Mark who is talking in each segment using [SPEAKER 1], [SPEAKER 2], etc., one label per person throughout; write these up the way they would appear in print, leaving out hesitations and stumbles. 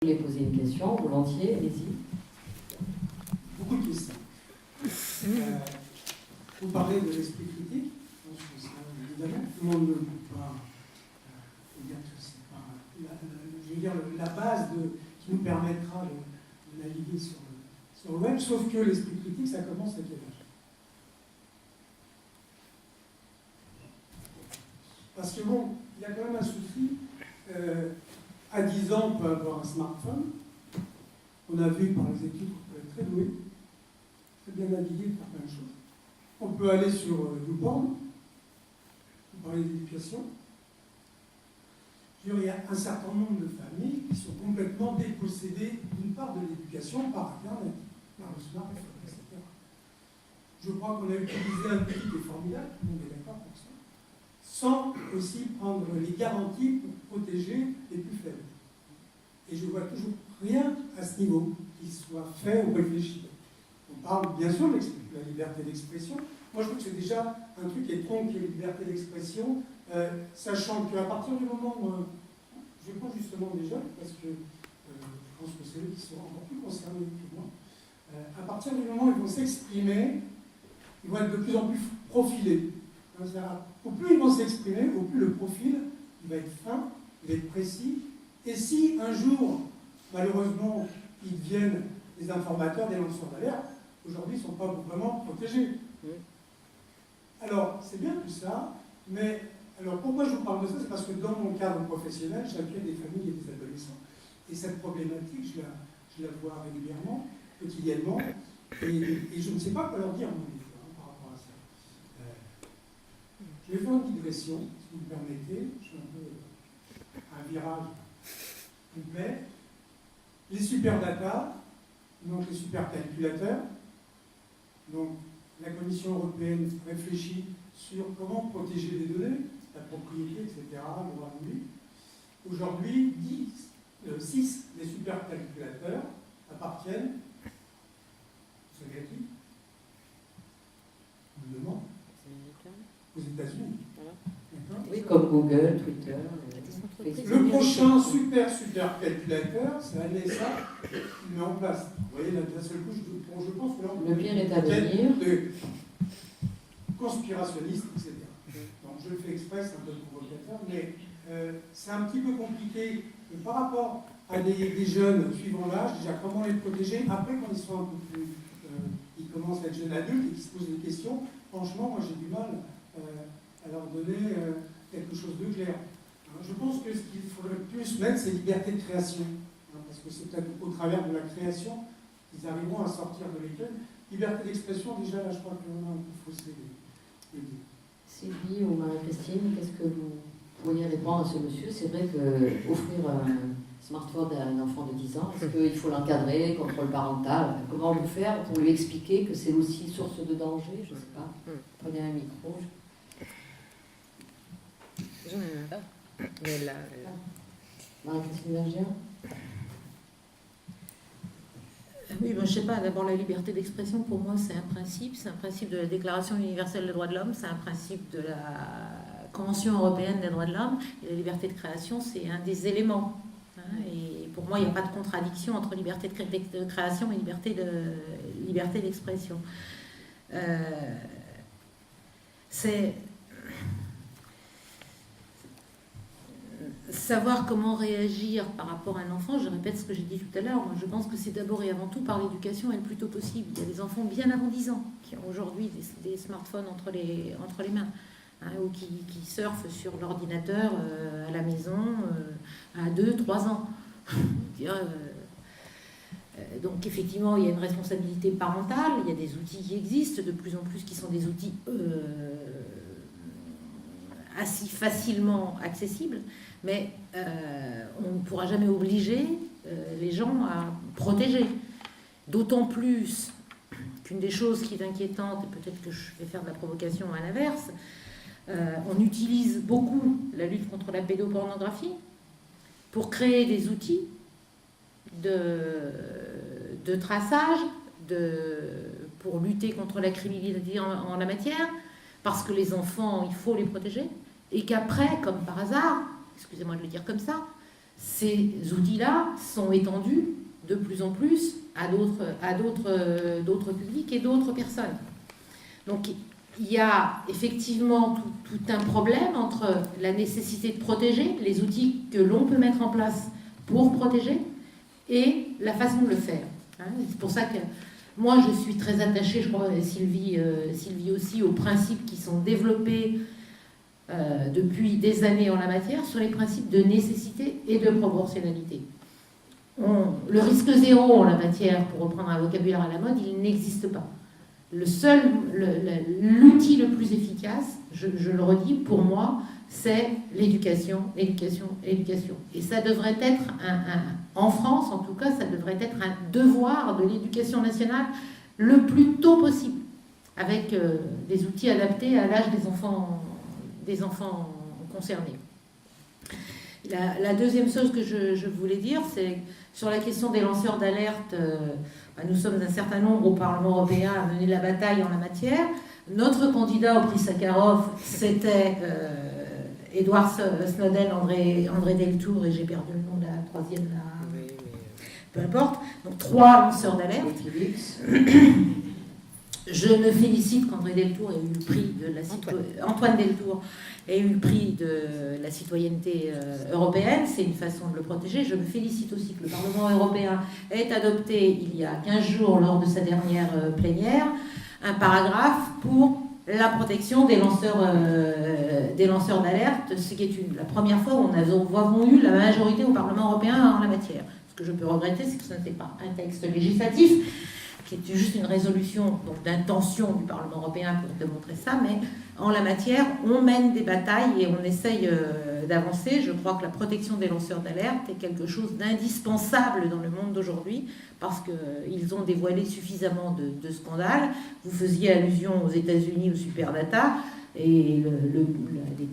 [SPEAKER 1] Vous voulez poser une question, volontiers, allez-y.
[SPEAKER 2] Beaucoup de questions. Vous parlez de l'esprit critique. Je pense que ça, évidemment, tout le monde ne peut pas dire que c'est pas je veux dire, la base qui nous permettra de naviguer sur le web, sauf que l'esprit critique, ça commence à quel âge? Parce que bon, il y a quand même un souci. À 10 ans, on peut avoir un smartphone. On a vu par les études qu'on peut être très doué, très bien naviguer, faire plein de choses. On peut aller sur YouPorn, vous parlez d'éducation. Il y a un certain nombre de familles qui sont complètement dépossédées d'une part de l'éducation par Internet, par le smartphone, etc. Je crois qu'on a utilisé un outil qui est formidable, tout le monde est d'accord pour ça, sans aussi prendre les garanties pour protéger les plus faibles. Et je ne vois toujours rien à ce niveau qui soit fait ou réfléchi. On parle bien sûr de la liberté d'expression. Moi, je trouve que c'est déjà un truc qui est tronqué, la liberté d'expression, sachant qu'à partir du moment où je prends justement des jeunes, parce que je pense que c'est eux qui sont encore plus concernés que moi, à partir du moment où ils vont s'exprimer, ils vont être de plus en plus profilés. Au plus ils vont s'exprimer, au plus le profil il va être fin, il va être précis. Et si un jour, malheureusement, ils deviennent des informateurs, des lanceurs d'alerte, aujourd'hui ils ne sont pas vraiment protégés. Alors, c'est bien tout ça, mais alors pourquoi je vous parle de ça? C'est parce que dans mon cadre professionnel, j'accueille des familles et des adolescents. Et cette problématique, je la vois régulièrement, quotidiennement, et je ne sais pas quoi leur dire, moi, des fois, par rapport à ça. Je vais faire une digression, si vous me permettez. Je fais un peu un virage complet. Les superdata, donc les supercalculateurs, donc la Commission européenne réfléchit sur comment protéger les données, la propriété, etc., le droit de vie. Aujourd'hui, 6 des supercalculateurs appartiennent, vous savez à qui? On me demande. Aux États-Unis.
[SPEAKER 1] Voilà. Oui, comme Google, Twitter.
[SPEAKER 2] Le prochain supercalculateur, c'est la NSA qui met en place. Vous voyez, la seule couche, je pense que là, on
[SPEAKER 1] le pire est à venir.
[SPEAKER 2] De conspirationnistes, etc. Donc je le fais exprès, c'est un peu provocateur, mais c'est un petit peu compliqué par rapport à des jeunes suivant l'âge, déjà comment les protéger. Après, quand ils sont un peu plus. Ils commencent à être jeunes adultes et qu'ils se posent des questions, franchement, moi j'ai du mal à leur donner quelque chose de clair. Je pense que ce qu'il faudrait plus mettre, c'est liberté de création. Parce que c'est peut-être au travers de la création qu'ils arriveront à sortir de l'école. Liberté d'expression, déjà, là, je crois qu'on a un peu faussé les deux.
[SPEAKER 1] Sylvie ou Marie-Christine, qu'est-ce que vous pourriez répondre à ce monsieur? C'est vrai qu'offrir un smartphone à un enfant de 10 ans, est-ce qu'il faut l'encadrer, contrôle parental? Comment vous faire pour lui expliquer que c'est aussi source de danger? Je ne sais pas. Prenez un micro.
[SPEAKER 3] J'en ai un. Mais là,
[SPEAKER 1] Marie-Christine Berger.
[SPEAKER 3] oui, ben, je ne sais pas. D'abord, la liberté d'expression, pour moi, c'est un principe de la Déclaration universelle des droits de l'homme, c'est un principe de la Convention européenne des droits de l'homme. Et la liberté de création, c'est un des éléments. Et pour moi, il n'y a pas de contradiction entre liberté de création et liberté d'expression. C'est savoir comment réagir par rapport à un enfant. Je répète ce que j'ai dit tout à l'heure. Moi, je pense que c'est d'abord et avant tout par l'éducation et le plus tôt possible. Il y a des enfants bien avant 10 ans qui ont aujourd'hui des smartphones entre les mains, ou qui surfent sur l'ordinateur à la maison à 2-3 ans. Donc effectivement, il y a une responsabilité parentale. Il y a des outils qui existent de plus en plus qui sont des outils assez facilement accessibles. Mais on ne pourra jamais obliger les gens à protéger. D'autant plus qu'une des choses qui est inquiétante, et peut-être que je vais faire de la provocation à l'inverse, on utilise beaucoup la lutte contre la pédopornographie pour créer des outils de traçage, pour lutter contre la criminalité en la matière, parce que les enfants, il faut les protéger, et qu'après, comme par hasard, excusez-moi de le dire comme ça, ces outils-là sont étendus de plus en plus à d'autres publics et d'autres personnes. Donc il y a effectivement tout un problème entre la nécessité de protéger, les outils que l'on peut mettre en place pour protéger, et la façon de le faire. C'est pour ça que moi je suis très attachée, je crois Sylvie aussi, aux principes qui sont développés depuis des années en la matière, sur les principes de nécessité et de proportionnalité. Le risque zéro en la matière, pour reprendre un vocabulaire à la mode, il n'existe pas. L'outil le plus efficace, je le redis, pour moi, c'est l'éducation. Et ça devrait être, en France en tout cas, ça devrait être un devoir de l'éducation nationale le plus tôt possible, avec des outils adaptés à l'âge des enfants concernés. La deuxième chose que je voulais dire, c'est sur la question des lanceurs d'alerte. Nous sommes un certain nombre au Parlement européen à mener la bataille en la matière. Notre candidat au prix Sakharov, c'était Edward Snowden, André Deltour, et j'ai perdu le nom de la troisième, là. Peu importe. Donc 3 lanceurs d'alerte. Je me félicite qu'André Deltour ait eu le prix de la citoyenneté. Antoine Deltour ait eu le prix de la citoyenneté européenne. C'est une façon de le protéger. Je me félicite aussi que le Parlement européen ait adopté il y a 15 jours, lors de sa dernière plénière, un paragraphe pour la protection des lanceurs d'alerte, ce qui est la première fois où nous avons eu la majorité au Parlement européen en la matière. Ce que je peux regretter, c'est que ce n'était pas un texte législatif, qui était juste une résolution d'intention du Parlement européen pour démontrer ça, mais en la matière, on mène des batailles et on essaye d'avancer. Je crois que la protection des lanceurs d'alerte est quelque chose d'indispensable dans le monde d'aujourd'hui, parce qu'ils ont dévoilé suffisamment de scandales. Vous faisiez allusion aux États-Unis, au Superdata, et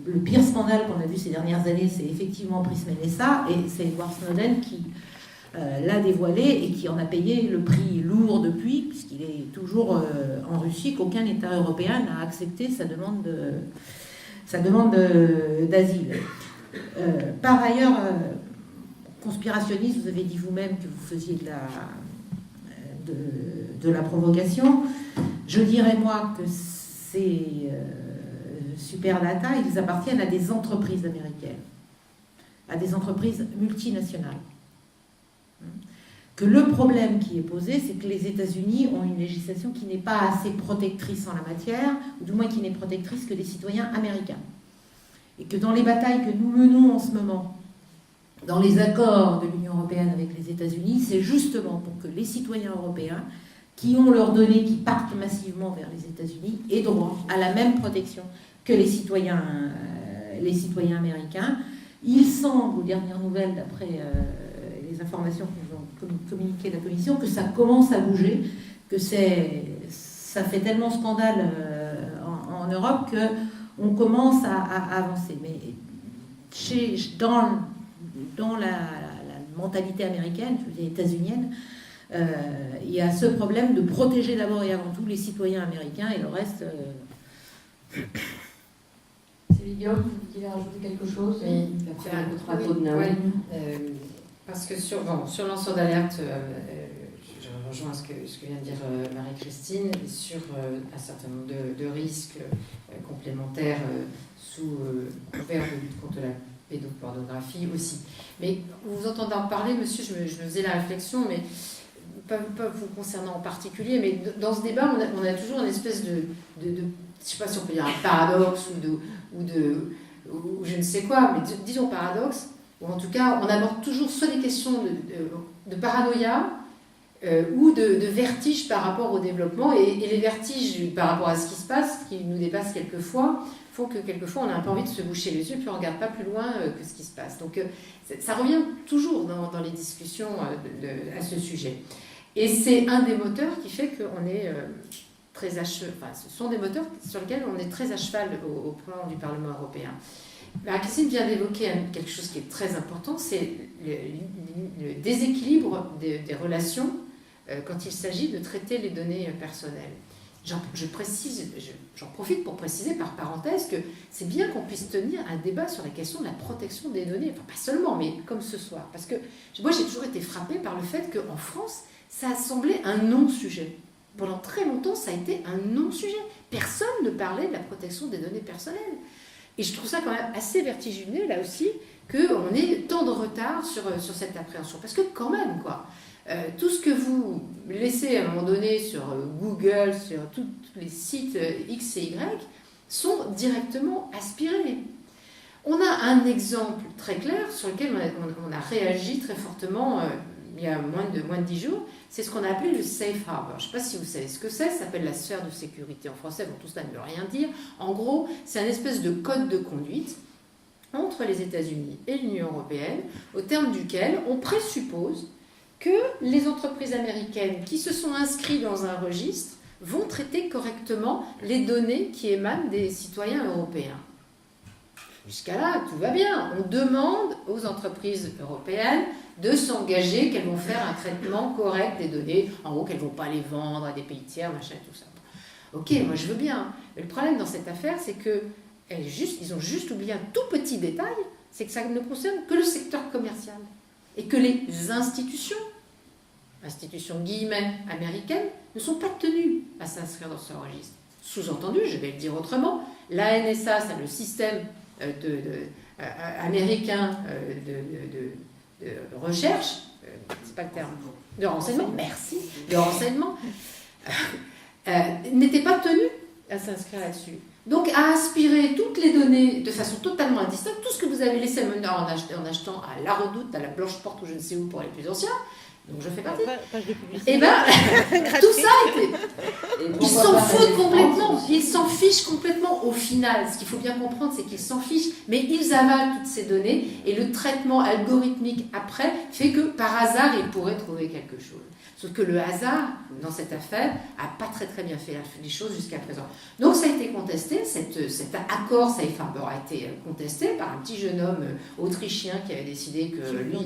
[SPEAKER 3] le pire scandale qu'on a vu ces dernières années, c'est effectivement Prisma NSA, et c'est Edward Snowden qui l'a dévoilé et qui en a payé le prix lourd depuis, puisqu'il est toujours en Russie, qu'aucun État européen n'a accepté sa demande d'asile. Par ailleurs, conspirationniste, vous avez dit vous-même que vous faisiez de la provocation. Je dirais, moi, que ces Superdata, ils appartiennent à des entreprises américaines, à des entreprises multinationales. Que le problème qui est posé, c'est que les États-Unis ont une législation qui n'est pas assez protectrice en la matière, ou du moins qui n'est protectrice que des citoyens américains. Et que dans les batailles que nous menons en ce moment, dans les accords de l'Union européenne avec les États-Unis, c'est justement pour que les citoyens européens, qui ont leurs données qui partent massivement vers les États-Unis, aient droit à la même protection que les citoyens américains. Il semble, aux dernières nouvelles, d'après les informations que nous ont communiquées la Commission, que ça commence à bouger, que ça fait tellement scandale en Europe qu'on commence à avancer. Mais dans la mentalité américaine, je veux dire états-unienne, il y a ce problème de protéger d'abord et avant tout les citoyens américains, et le reste...
[SPEAKER 1] Sylvie Guillaume, vous voulez rajouter quelque chose? Oui,
[SPEAKER 4] parce que sur lanceur d'alerte, je rejoins ce que vient de dire Marie-Christine, sur un certain nombre de risques complémentaires sous couvert de lutte contre la pédopornographie aussi. Mais vous entendant parler, monsieur, je me faisais la réflexion, mais pas vous concernant en particulier, mais dans ce débat, on a toujours une espèce de je ne sais pas si on peut dire un paradoxe ou je ne sais quoi, mais disons paradoxe, ou en tout cas, on aborde toujours soit des questions de paranoïa ou de vertige par rapport au développement, et les vertiges par rapport à ce qui se passe, qui nous dépassent quelquefois, font que quelquefois on a un peu envie de se boucher les yeux, puis on ne regarde pas plus loin que ce qui se passe. Donc ça revient toujours dans les discussions à ce sujet. Et c'est un des moteurs qui fait qu'on est très à cheval, enfin, ce sont des moteurs sur lesquels on est très à cheval au plan du Parlement européen. Marie-Christine vient d'évoquer quelque chose qui est très important, c'est le déséquilibre des relations quand il s'agit de traiter les données personnelles. j'en profite pour préciser par parenthèse que c'est bien qu'on puisse tenir un débat sur la question de la protection des données, enfin pas seulement, mais comme ce soir. Parce que moi j'ai toujours été frappée par le fait qu'en France, ça a semblé un non-sujet. Pendant très longtemps, ça a été un non-sujet. Personne ne parlait de la protection des données personnelles. Et je trouve ça quand même assez vertigineux, là aussi, qu'on ait tant de retard sur cette appréhension. Parce que quand même, quoi, tout ce que vous laissez à un moment donné sur Google, sur tous les sites X et Y, sont directement aspirés. On a un exemple très clair sur lequel on a réagi très fortement il y a moins de 10 jours. C'est ce qu'on a appelé le Safe Harbor. Je ne sais pas si vous savez ce que c'est. Ça s'appelle la sphère de sécurité en français. Bon, tout cela ne veut rien dire. En gros, c'est un espèce de code de conduite entre les États-Unis et l'Union européenne, au terme duquel on présuppose que les entreprises américaines qui se sont inscrites dans un registre vont traiter correctement les données qui émanent des citoyens européens. Jusqu'à là, tout va bien. On demande aux entreprises européennes de s'engager qu'elles vont faire un traitement correct des données, en gros qu'elles ne vont pas les vendre à des pays tiers, machin et tout ça. Ok, moi je veux bien. Mais le problème dans cette affaire, c'est qu'ils ont juste oublié un tout petit détail, c'est que ça ne concerne que le secteur commercial. Et que les institutions guillemets américaines, ne sont pas tenues à s'inscrire dans ce registre. Sous-entendu, je vais le dire autrement, la NSA, c'est le système américain de recherche, c'est pas le terme, de renseignement, merci, de renseignement, n'était pas tenu à s'inscrire là-dessus. Donc, à aspirer toutes les données de façon totalement indistincte, tout ce que vous avez laissé en achetant à La Redoute, à la Blanche Porte ou je ne sais où pour les plus anciens, donc je fais partie. Et bien, tout ça était. Ils s'en foutent complètement. Ils s'en fichent complètement au final. Ce qu'il faut bien comprendre, c'est qu'ils s'en fichent, mais ils avalent toutes ces données et le traitement algorithmique après fait que par hasard, ils pourraient trouver quelque chose. Sauf que le hasard, dans cette affaire, n'a pas très bien fait les choses jusqu'à présent. Donc ça a été contesté, cet accord Safe Harbor a été contesté par un petit jeune homme autrichien qui avait décidé que lui,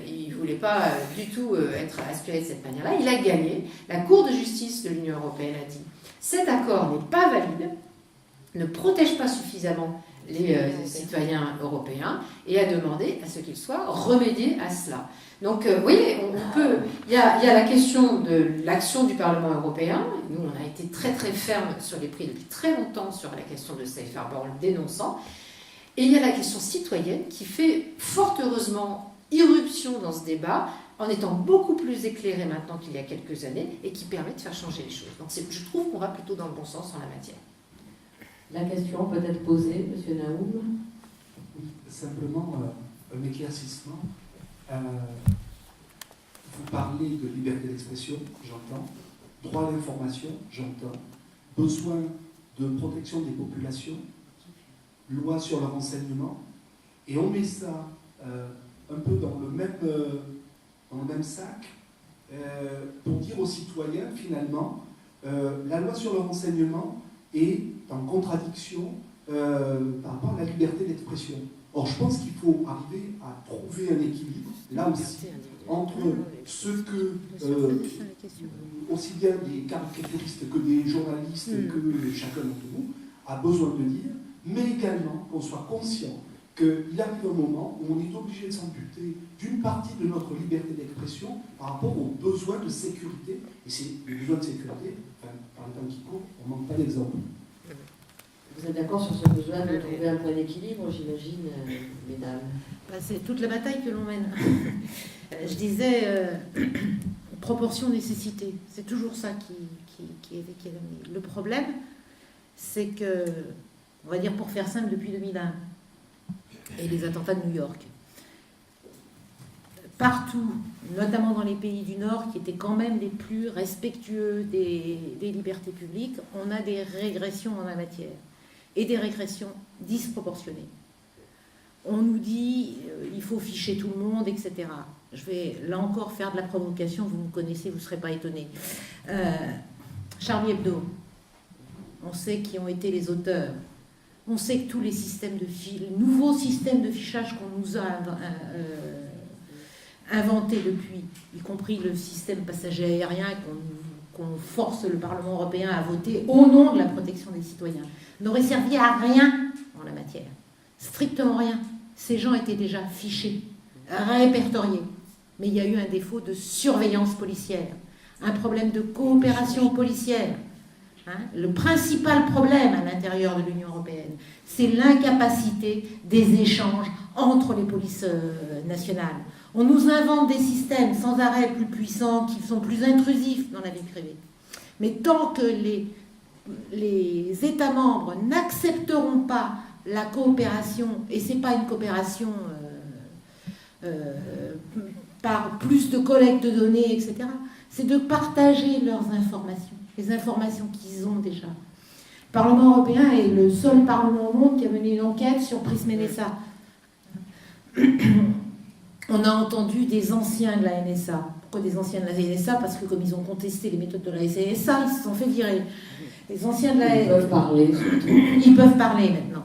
[SPEAKER 4] il ne voulait pas du tout être aspiré de cette manière-là. Il a gagné. La Cour de justice de l'Union européenne a dit « Cet accord n'est pas valide, ne protège pas suffisamment les citoyens européens et a demandé à ce qu'il soit remédié à cela. » Donc, vous voyez, il y a la question de l'action du Parlement européen. Nous, on a été très ferme sur les prix depuis très longtemps sur la question de Safe Harbor, en le dénonçant. Et il y a la question citoyenne qui fait fort heureusement irruption dans ce débat en étant beaucoup plus éclairée maintenant qu'il y a quelques années et qui permet de faire changer les choses. Donc, je trouve qu'on va plutôt dans le bon sens en la matière.
[SPEAKER 1] La question peut être posée, M. Naoum.
[SPEAKER 5] Oui, simplement un éclaircissement. Vous parlez de liberté d'expression, j'entends. Droit à l'information, j'entends. Besoin de protection des populations. Loi sur le renseignement. Et on met ça un peu dans le même sac pour dire aux citoyens, finalement, la loi sur le renseignement est en contradiction par rapport à la liberté d'expression. Or, je pense qu'il faut arriver à trouver un équilibre, là aussi, entre ce que, aussi bien des caricaturistes que des journalistes, que chacun d'entre nous, a besoin de dire, mais également qu'on soit conscient qu'il arrive un moment où on est obligé de s'amputer d'une partie de notre liberté d'expression par rapport aux besoins de sécurité. Et c'est les besoins de sécurité, enfin, par le temps qui court, on ne manque pas d'exemple.
[SPEAKER 1] Vous êtes d'accord sur ce besoin de trouver un point d'équilibre, j'imagine, mesdames?
[SPEAKER 3] C'est toute la bataille que l'on mène. Je disais, proportion nécessité. C'est toujours ça qui est le problème, c'est que, on va dire pour faire simple, depuis 2001, et les attentats de New York, partout, notamment dans les pays du Nord, qui étaient quand même les plus respectueux des libertés publiques, on a des régressions en la matière. Et des régressions disproportionnées. On nous dit il faut ficher tout le monde, etc. Je vais là encore faire de la provocation, vous me connaissez, vous ne serez pas étonnés. Charlie Hebdo, on sait qui ont été les auteurs. On sait que tous les systèmes nouveaux systèmes de fichage qu'on nous a inventés depuis, y compris le système passager aérien qu'on force le Parlement européen à voter au nom de la protection des citoyens, n'aurait servi à rien en la matière. Strictement rien. Ces gens étaient déjà fichés, répertoriés. Mais il y a eu un défaut de surveillance policière, un problème de coopération policière. Le principal problème à l'intérieur de l'Union européenne, c'est l'incapacité des échanges entre les polices nationales. On nous invente des systèmes sans arrêt plus puissants, qui sont plus intrusifs dans la vie privée. Mais tant que les États membres n'accepteront pas la coopération, et ce n'est pas une coopération par plus de collecte de données, etc., c'est de partager leurs informations, les informations qu'ils ont déjà. Le Parlement européen est le seul Parlement au monde qui a mené une enquête sur Prism NSA. On a entendu des anciens de la NSA. Pourquoi des anciens de la NSA? Parce que comme ils ont contesté les méthodes de la NSA, ils se sont fait virer. Les anciens de la NSA...
[SPEAKER 1] Ils peuvent parler.
[SPEAKER 3] Ils peuvent parler maintenant.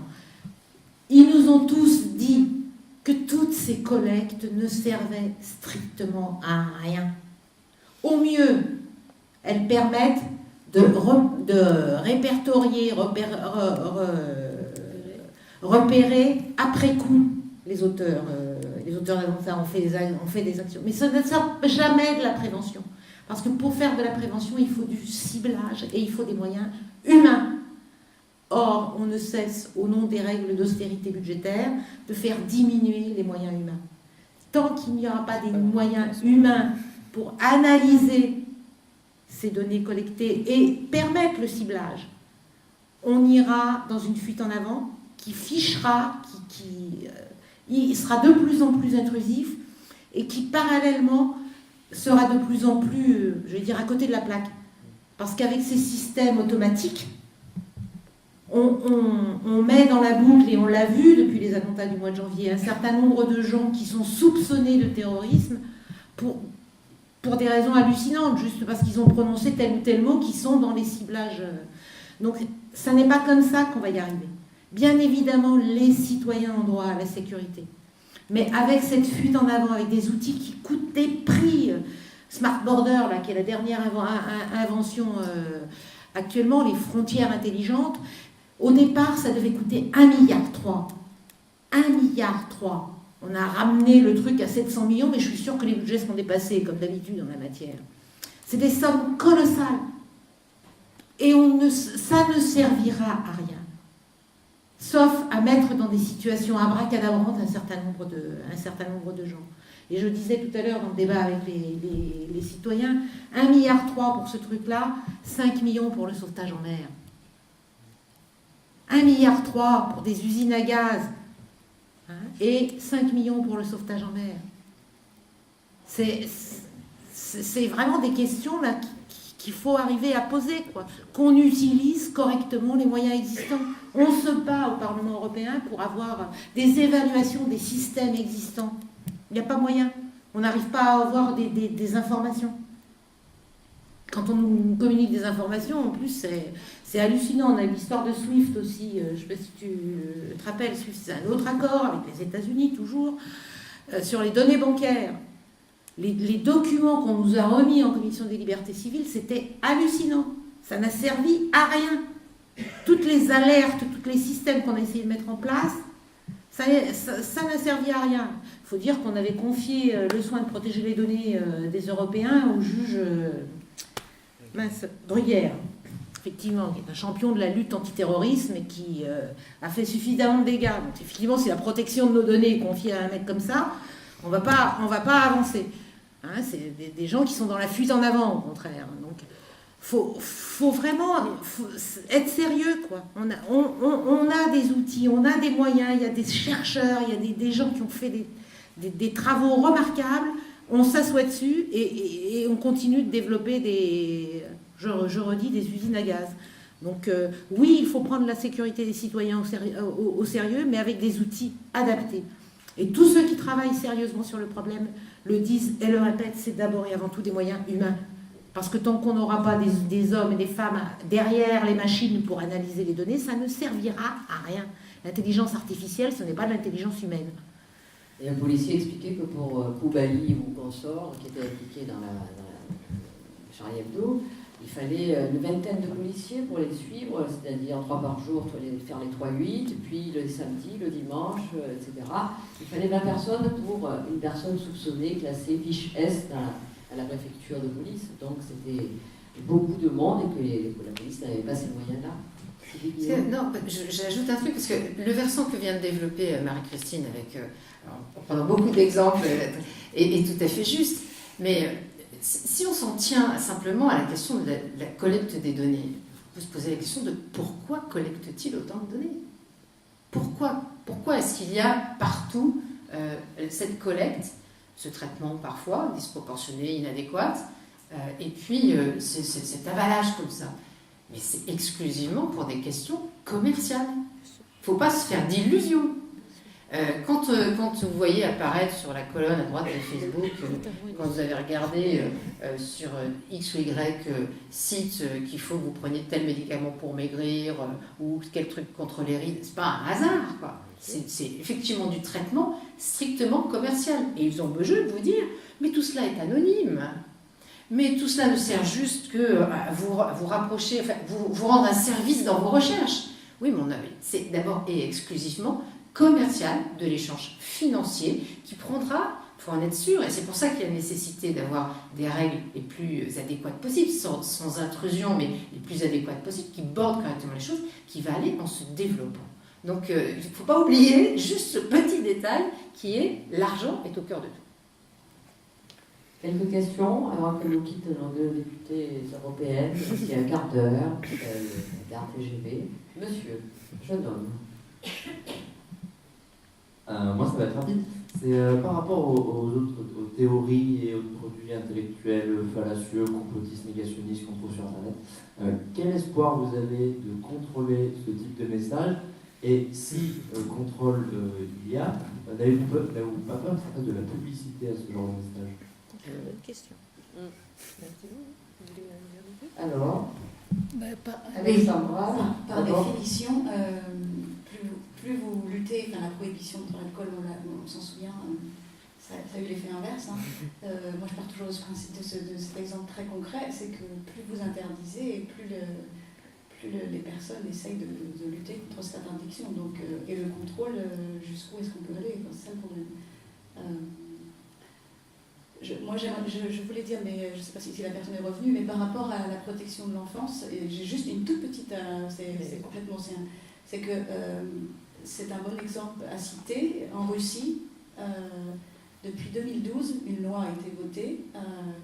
[SPEAKER 3] Ils nous ont tous dit que toutes ces collectes ne servaient strictement à rien. Au mieux, elles permettent de répertorier, repérer après coup les auteurs d'attentats ont fait des actions. Mais ça ne sert jamais de la prévention. Parce que pour faire de la prévention, il faut du ciblage et il faut des moyens humains. Or, on ne cesse, au nom des règles d'austérité budgétaire, de faire diminuer les moyens humains. Tant qu'il n'y aura pas des moyens humains pour analyser ces données collectées et permettre le ciblage, on ira dans une fuite en avant qui fichera, il sera de plus en plus intrusif et qui parallèlement sera de plus en plus, je vais dire, à côté de la plaque. Parce qu'avec ces systèmes automatiques, on met dans la boucle, et on l'a vu depuis les attentats du mois de janvier, un certain nombre de gens qui sont soupçonnés de terrorisme pour des raisons hallucinantes, juste parce qu'ils ont prononcé tel ou tel mot qui sont dans les ciblages. Donc, ça n'est pas comme ça qu'on va y arriver. Bien évidemment, les citoyens ont droit à la sécurité. Mais avec cette fuite en avant, avec des outils qui coûtent des prix, Smart Border, là, qui est la dernière invention actuellement, les frontières intelligentes, au départ, ça devait coûter 1,3 milliard. 1,3 milliard. On a ramené le truc à 700 millions, mais je suis sûre que les budgets seront dépassés, comme d'habitude en la matière. C'est des sommes colossales. Et ça ne servira à rien. Sauf à mettre dans des situations abracadabrantes un certain nombre de gens. Et je disais tout à l'heure dans le débat avec les citoyens, 1,3 milliard pour ce truc-là, 5 millions pour le sauvetage en mer. 1,3 milliard pour des usines à gaz, et 5 millions pour le sauvetage en mer. C'est vraiment des questions là qu'il faut arriver à poser, quoi. Qu'on utilise correctement les moyens existants. On se bat au Parlement européen pour avoir des évaluations des systèmes existants. Il n'y a pas moyen. On n'arrive pas à avoir des informations. Quand on nous communique des informations, en plus, c'est hallucinant. On a l'histoire de SWIFT aussi. Je ne sais pas si tu te rappelles, SWIFT, c'est un autre accord avec les États-Unis, toujours, sur les données bancaires. Les documents qu'on nous a remis en commission des libertés civiles, c'était hallucinant. Ça n'a servi à rien. Toutes les alertes, tous les systèmes qu'on a essayé de mettre en place, ça n'a servi à rien. Il faut dire qu'on avait confié le soin de protéger les données des Européens au juge Bruguière, effectivement, qui est un champion de la lutte antiterrorisme et qui a fait suffisamment de dégâts. Donc, effectivement, si la protection de nos données est confiée à un mec comme ça, on va pas avancer. C'est des gens qui sont dans la fuite en avant, au contraire. Donc, faut vraiment être sérieux, quoi. On a des outils, on a des moyens, il y a des chercheurs, il y a des gens qui ont fait des travaux remarquables. On s'assoit dessus et on continue de développer je redis, des usines à gaz. Donc oui, il faut prendre la sécurité des citoyens au sérieux, mais avec des outils adaptés. Et tous ceux qui travaillent sérieusement sur le problème le disent et le répètent, c'est d'abord et avant tout des moyens humains. Parce que tant qu'on n'aura pas des hommes et des femmes derrière les machines pour analyser les données, ça ne servira à rien. L'intelligence artificielle, ce n'est pas de l'intelligence humaine.
[SPEAKER 1] Et un policier expliquait que pour Koulibaly ou consort, qui était impliqué dans la Charlie Hebdo, il fallait une vingtaine de policiers pour les suivre, c'est-à-dire 3 par jour, faire les 3-8, puis le samedi, le dimanche, etc. Il fallait 20 personnes pour une personne soupçonnée, classée fiche S à la préfecture de police. Donc c'était beaucoup de monde et que la police n'avait pas ces moyens-là.
[SPEAKER 4] Non, j'ajoute un truc, parce que le versant que vient de développer Marie-Christine, en prenant beaucoup d'exemples, est tout à fait juste. Mais si on s'en tient simplement à la question de la collecte des données, on peut se poser la question de pourquoi collecte-t-il autant de données ? Pourquoi est-ce qu'il y a partout cette collecte, ce traitement parfois disproportionné, inadéquat, et puis cet avalage comme ça ? Mais c'est exclusivement pour des questions commerciales. Il ne faut pas se faire d'illusions. Quand vous voyez apparaître sur la colonne à droite de Facebook, quand vous avez regardé sur X ou Y site qu'il faut que vous preniez tel médicament pour maigrir ou quel truc contre les rides, c'est pas un hasard, quoi. C'est effectivement du traitement strictement commercial. Et ils ont beau jeu de vous dire, mais tout cela est anonyme. Mais tout cela ne sert juste que vous rapprocher, enfin, vous rendre un service dans vos recherches. Oui, mon avis, c'est d'abord et exclusivement commercial, de l'échange financier qui prendra, il faut en être sûr, et c'est pour ça qu'il y a nécessité d'avoir des règles les plus adéquates possibles, sans intrusion, mais les plus adéquates possibles, qui bordent correctement les choses, qui va aller en se développant. Donc il ne faut pas oublier juste ce petit détail qui est l'argent est au cœur de tout.
[SPEAKER 1] Quelques questions avant que nous quittent nos 2 députées européennes, il y a un quart d'heure, gare TGV. Monsieur, jeune homme.
[SPEAKER 6] Moi, ça va être rapide. C'est par rapport aux théories et aux produits intellectuels fallacieux, complotistes, négationnistes qu'on trouve sur Internet. Quel espoir vous avez de contrôler ce type de message? Et si contrôle il y a, n'avez-vous pas peur que ça fasse de la publicité à ce genre de message?
[SPEAKER 3] Bonne question.
[SPEAKER 1] Alors,
[SPEAKER 7] Alexandra, par définition, plus vous luttez, la prohibition contre l'alcool, on s'en souvient, ça a eu l'effet inverse. Moi, je pars toujours de ce principe, de cet exemple très concret, c'est que plus vous interdisez, et plus les personnes essayent de lutter contre cette interdiction. Donc, et le contrôle, jusqu'où est-ce qu'on peut aller? C'est ça le problème. Je voulais dire, mais je ne sais pas si la personne est revenue, mais par rapport à la protection de l'enfance, j'ai juste une toute petite... c'est que c'est un bon exemple à citer. En Russie, depuis 2012, une loi a été votée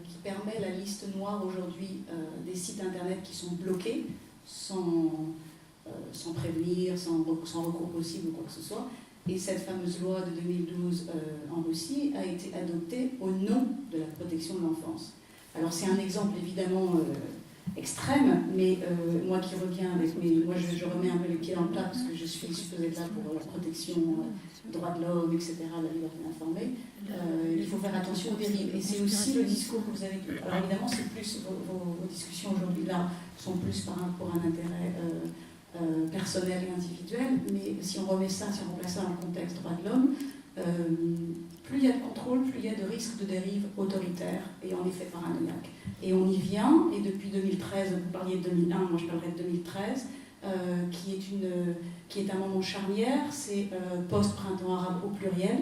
[SPEAKER 7] qui permet la liste noire aujourd'hui des sites internet qui sont bloqués sans prévenir, sans recours possible ou quoi que ce soit. Et cette fameuse loi de 2012 en Russie a été adoptée au nom de la protection de l'enfance. Alors c'est un exemple évidemment extrême, mais moi qui reviens avec moi je remets un peu les pieds dans le plat parce que je suis supposée être là pour la protection des droits de l'homme, etc., la liberté d'informer. Il faut faire attention aux dérives. Et c'est aussi le discours que vous avez... Alors évidemment, c'est plus vos discussions aujourd'hui là sont plus pour un intérêt... personnel et individuel, mais si on remet ça, si on remplace ça dans le contexte droit de l'homme, plus il y a de contrôle, plus il y a de risques de dérive autoritaire et en effet paranoïaque. Et on y vient, et depuis 2013, vous parliez de 2001, moi je parlerai de 2013, qui est un moment charnière, c'est post-printemps arabe au pluriel,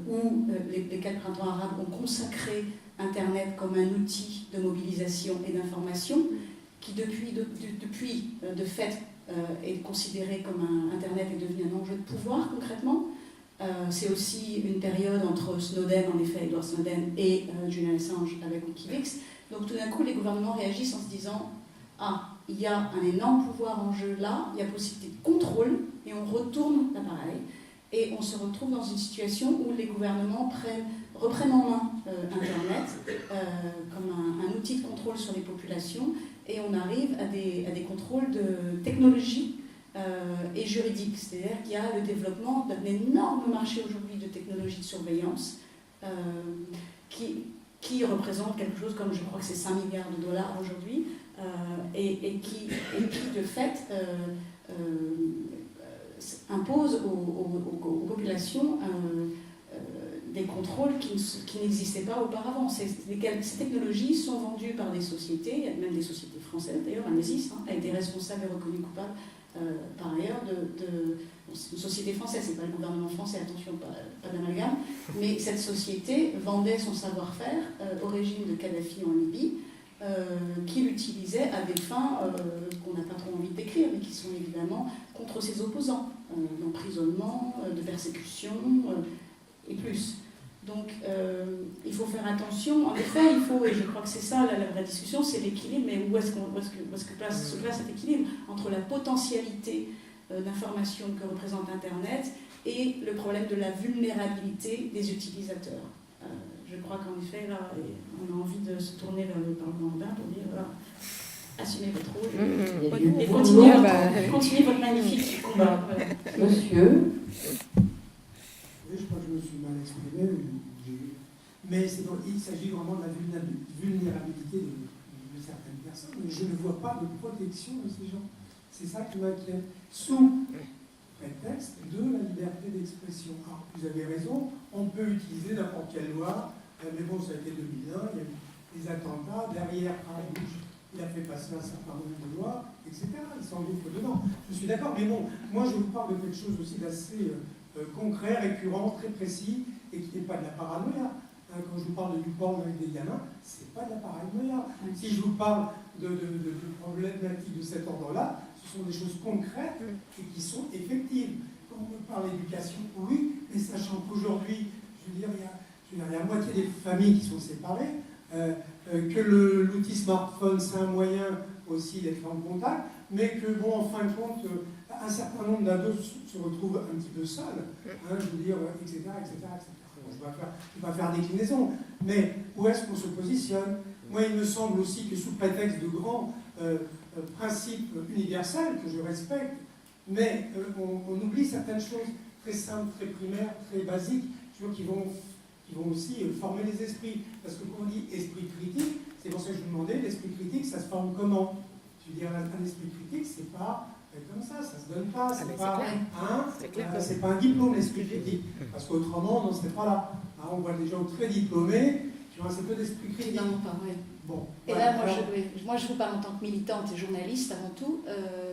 [SPEAKER 7] où les 4 printemps arabes ont consacré Internet comme un outil de mobilisation et d'information, qui depuis de fait est considéré comme Internet est devenu un enjeu de pouvoir concrètement. C'est aussi une période entre Snowden, en effet, Edward Snowden, et Julian Assange avec Wikileaks. Donc tout d'un coup, les gouvernements réagissent en se disant « Ah, il y a un énorme pouvoir en jeu là, il y a possibilité de contrôle, et on retourne l'appareil. » Et on se retrouve dans une situation où les gouvernements reprennent en main Internet comme un outil de contrôle sur les populations, et on arrive à des contrôles de technologie et juridique. C'est-à-dire qu'il y a le développement d'un énorme marché aujourd'hui de technologies de surveillance qui représente quelque chose comme, je crois que c'est 5 milliards de dollars aujourd'hui, et qui de fait impose aux populations des contrôles qui n'existaient pas auparavant. Ces technologies sont vendues par des sociétés, même des sociétés françaises d'ailleurs, Anesis a été responsable et reconnu coupable par ailleurs c'est une société française, c'est pas le gouvernement français, attention, pas d'amalgame, mais cette société vendait son savoir-faire au régime de Kadhafi en Libye, qui l'utilisait à des fins qu'on n'a pas trop envie de décrire, mais qui sont évidemment contre ses opposants, d'emprisonnement, de persécution et plus. Donc il faut faire attention. En effet, il faut, et je crois que c'est ça la vraie discussion, c'est l'équilibre, mais où est-ce que se place cet équilibre entre la potentialité d'information que représente Internet et le problème de la vulnérabilité des utilisateurs. Je crois qu'en effet, là, on a envie de se tourner vers le Parlement européen pour dire, voilà, assumez votre rôle et continuez votre magnifique combat. Voilà.
[SPEAKER 1] Monsieur.
[SPEAKER 2] Oui, je crois que je me suis mal exprimé, mais il s'agit vraiment de la vulnérabilité de certaines personnes. Mais je ne vois pas de protection de ces gens. C'est ça qui m'inquiète. Sous prétexte de la liberté d'expression. Alors, vous avez raison, on peut utiliser n'importe quelle loi, mais bon, ça a été 2001, il y a eu des attentats, derrière, Bush, il a fait passer un certain nombre de lois, etc. Il s'engouffre dedans. Je suis d'accord, mais bon, moi je vous parle de quelque chose aussi d'assez concret, récurrent, très précis, et qui n'est pas de la paranoïa. Quand je vous parle du porn avec des gamins, c'est pas de la paranoïa. Si je vous parle de problématiques de cet ordre-là, ce sont des choses concrètes et qui sont effectives. Quand on me parle d'éducation, oui, mais sachant qu'aujourd'hui, je veux dire, il y a la moitié des familles qui sont séparées, que l'outil smartphone, c'est un moyen aussi d'être en contact, mais que, bon, en fin de compte, un certain nombre d'ados se retrouvent un petit peu seuls, je veux dire, etc., etc., etc. Bon, je ne vais pas faire déclinaison, mais où est-ce qu'on se positionne? Moi, il me semble aussi que sous prétexte de grands principes universels, que je respecte, mais on oublie certaines choses très simples, très primaires, très basiques, qui vont aussi former les esprits. Parce que quand on dit esprit critique, c'est pour ça que je vous demandais, l'esprit critique, ça se forme comment? Je veux dire, un esprit critique, c'est pas comme ça se donne pas, c'est pas un diplôme, l'esprit critique. Parce qu'autrement, on n'en serait pas là. On voit des gens très diplômés qui ont assez peu d'esprit critique.
[SPEAKER 7] Évidemment pas, oui.
[SPEAKER 2] Bon,
[SPEAKER 7] et là, moi, je vous parle en tant que militante et journaliste avant tout,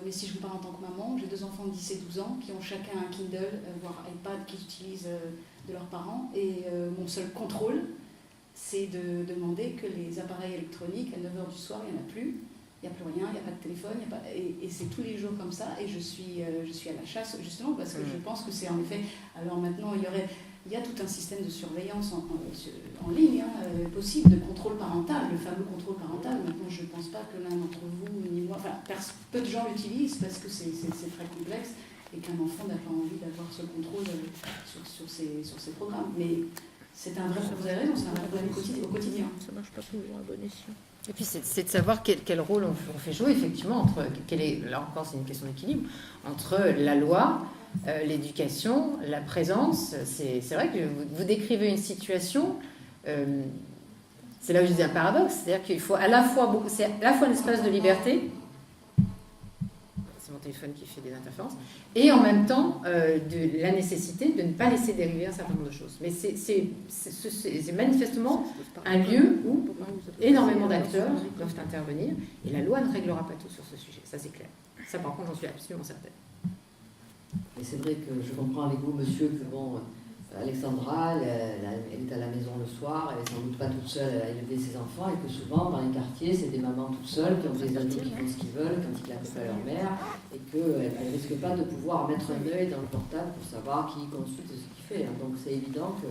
[SPEAKER 7] mais si je vous parle en tant que maman, j'ai 2 enfants de 10 et 12 ans qui ont chacun un Kindle, voire iPad qu'ils utilisent de leurs parents, et mon seul contrôle, c'est de demander que les appareils électroniques, à 9h du soir, il n'y en a plus. Il n'y a plus rien, il n'y a pas de téléphone, et c'est tous les jours comme ça, et je suis à la chasse, justement, parce que je pense que c'est en effet... Alors maintenant, il y a tout un système de surveillance en ligne, possible, de contrôle parental, le fameux contrôle parental. Maintenant, je ne pense pas que l'un d'entre vous, ni moi... Enfin, peu de gens l'utilisent, parce que c'est très complexe, et qu'un enfant n'a pas envie d'avoir ce contrôle sur ses programmes. Mais c'est un vrai... Vous avez raison, c'est un vrai problème au quotidien.
[SPEAKER 3] Ça ne marche pas toujours à bon escient.
[SPEAKER 4] Et puis c'est de savoir quel rôle on fait jouer, effectivement, là encore c'est une question d'équilibre, entre la loi, l'éducation, la présence. C'est vrai que vous décrivez une situation, c'est là où je dis un paradoxe, c'est-à-dire qu'il faut à la fois un espace de liberté, c'est mon téléphone qui fait des interférences, et en même temps de la nécessité de ne pas laisser dériver un certain nombre de choses. Mais c'est manifestement un lieu où énormément d'acteurs doivent intervenir, et la loi ne réglera pas tout sur ce sujet, ça c'est clair. Ça par contre j'en suis absolument certaine.
[SPEAKER 1] Et c'est vrai que je comprends avec vous, monsieur, que bon, Alexandra, elle est à la maison le soir, elle n'est sans doute pas toute seule à élever ses enfants, et que souvent dans les quartiers, c'est des mamans toutes seules qui ont des amis qui font ce qu'ils veulent quand ils n'appellent pas leur mère, et qu'elles ne risquent pas de pouvoir mettre un œil dans le portable pour savoir qui consulte et ce qu'il fait. Donc c'est évident que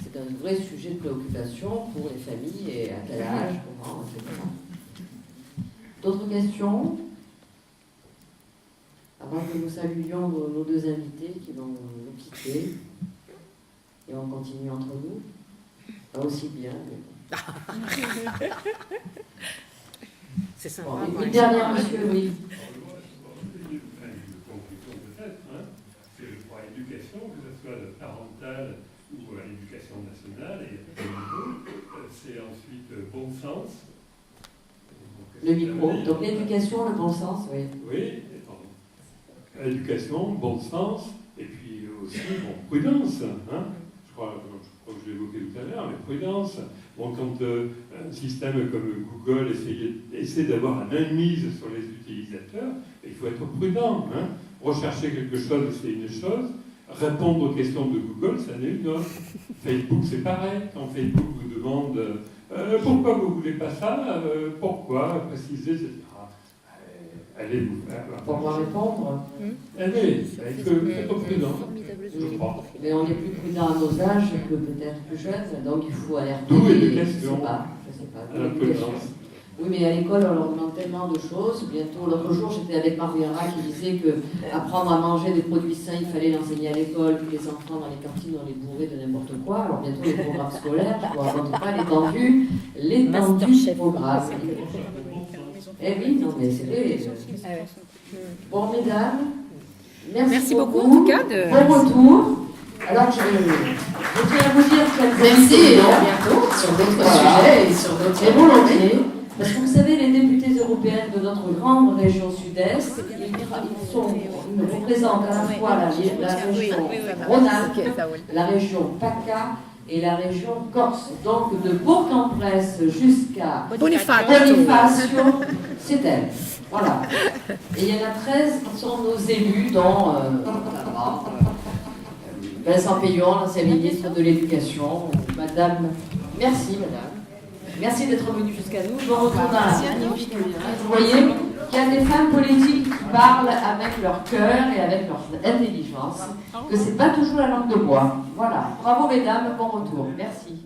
[SPEAKER 1] c'est un vrai sujet de préoccupation pour les familles, et à quel âge, comment, etc. D'autres questions? Avant que nous saluions nos 2 invités qui vont nous quitter, et on continue entre nous, pas aussi bien, mais bon.
[SPEAKER 4] C'est sympa.
[SPEAKER 1] Bon, une dernière, monsieur, oui.
[SPEAKER 8] Une conclusion peut-être, c'est je crois l'éducation, que ce soit parentale ou l'éducation nationale, et c'est ensuite bon sens.
[SPEAKER 1] Le micro, donc l'éducation, le bon sens, oui.
[SPEAKER 8] Oui, éducation, bon sens, et puis aussi prudence. Je crois que je l'évoquais tout à l'heure, mais prudence. Bon, quand un système comme Google essaie d'avoir la mainmise sur les utilisateurs, il faut être prudent. Hein. Rechercher quelque chose, c'est une chose. Répondre aux questions de Google, ça n'est une autre. Facebook, c'est pareil. Quand Facebook vous demande pourquoi vous ne voulez pas ça, pourquoi, préciser, etc. Allez vous faire.
[SPEAKER 1] Pour pouvoir répondre.
[SPEAKER 8] Allez, il faut être prudent, je crois.
[SPEAKER 1] Mais on est plus prudent à nos âges que peut-être plus jeunes, donc il faut alerter.
[SPEAKER 8] D'où
[SPEAKER 1] Je
[SPEAKER 8] l'éducation.
[SPEAKER 1] sais pas.
[SPEAKER 8] À la prudence.
[SPEAKER 1] Oui, mais à l'école, on leur demande tellement de choses. Bientôt, l'autre jour, j'étais avec Mariana qui disait que apprendre à manger des produits sains, il fallait l'enseigner à l'école, que les enfants dans les cantines, on les bourrait de n'importe quoi. Alors bientôt, les programmes scolaires, je ne vous raconte pas l'étendue du programme. Eh oui, non, mais c'est vrai. Bon, mesdames, merci beaucoup
[SPEAKER 3] en tout cas.
[SPEAKER 1] Bon retour. Alors, je tiens à vous dire que
[SPEAKER 4] Merci et à bientôt sur d'autres sujets et sur d'autres
[SPEAKER 1] et volontiers. Parce que vous savez, les députés européens de notre grande région sud-est, ils représentent à la fois la région Rhône-Alpes, la région PACA et la région Corse. Donc, de Bourg-en-Bresse jusqu'à Bonifacio, c'est elle. Voilà. Et il y en a 13 qui sont nos élus, dont Vincent Payon, l'ancien ministre de l'Éducation. Madame, merci madame. Merci d'être venue jusqu'à nous. Je vous retourne dans la Vous voyez qu'il y a des femmes politiques qui parlent avec leur cœur et avec leur intelligence, que c'est pas toujours la langue de bois. Voilà. Bravo mesdames, bon retour. Merci.